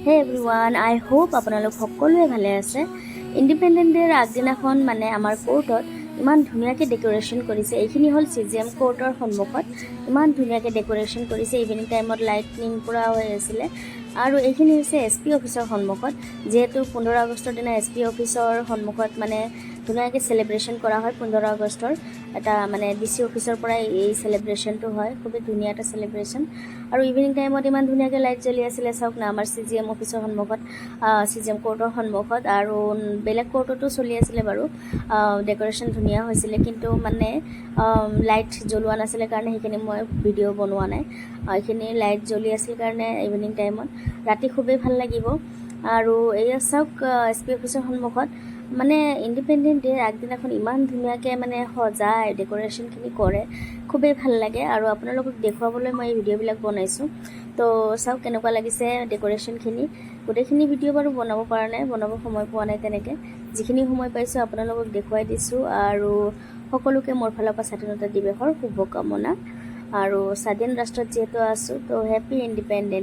হে এভৰিৱান, আই হোপ আপোনালোক সকলোৱে ভালে আছে। ইণ্ডিপেণ্ডেন্ট ডেৰ আগদিনাখন মানে আমাৰ কোৰ্টত ইমান ধুনীয়াকৈ ডেক'ৰেশ্যন কৰিছে। এইখিনি হ'ল CGM কোৰ্টৰ সন্মুখত, ইমান ধুনীয়াকৈ ডেক'ৰেশ্যন কৰিছে। ইভিনিং টাইমত লাইটনিং পূৰা হৈ আছিলে। আৰু এইখিনি হৈছে SP অফিচৰ সন্মুখত, যিহেতু 15 আগষ্টৰ দিনা SP অফিচৰ সন্মুখত মানে ধুনীয়াকৈ চেলিব্ৰেশ্যন কৰা হয়। 15 আগষ্টৰ এটা মানে DC অফিচৰ পৰাই এই চেলিব্ৰেশ্যনটো হয়, খুবেই ধুনীয়া এটা চেলিব্ৰেশ্যন। আৰু ইভিনিং টাইমত ইমান ধুনীয়াকৈ লাইট জ্বলি আছিলে, চাওক না, আমাৰ CGM অফিচৰ সন্মুখত, CGM কোৰ্টৰ সন্মুখত। আৰু বেলেগ কোৰ্টতো চলি আছিলে বাৰু, ডেক'ৰেশ্যন ধুনীয়া হৈছিলে, কিন্তু মানে লাইট জ্বলোৱা নাছিলে কাৰণে সেইখিনি মই ভিডিঅ' বনোৱা নাই। এইখিনি লাইট জ্বলি আছিল কাৰণে ইভিনিং টাইমত ৰাতি খুবেই ভাল লাগিব। আৰু এয়া চাওক, SP অফিচৰ সন্মুখত মানে ইণ্ডিপেণ্ডেন্ট ডেৰ আগদিনাখন ইমান ধুনীয়াকৈ মানে সজায়, ডেক'ৰেশ্যনখিনি কৰে, খুবেই ভাল লাগে। আৰু আপোনালোকক দেখুৱাবলৈ মই এই ভিডিঅ'বিলাক বনাইছোঁ। তো চাওক কেনেকুৱা লাগিছে ডেক'ৰেশ্যনখিনি। গোটেইখিনি ভিডিঅ' বাৰু বনাব পৰা নাই, বনাব সময় পোৱা নাই তেনেকৈ। যিখিনি সময় পাইছোঁ আপোনালোকক দেখুৱাই দিছোঁ। আৰু সকলোকে মোৰ ফালৰ পৰা স্বাধীনতা দিৱসৰ শুভকামনা। আৰু স্বাধীন ৰাষ্ট্ৰত যিহেতু আছোঁ, তো হেপী ইণ্ডিপেণ্ডেন্ট।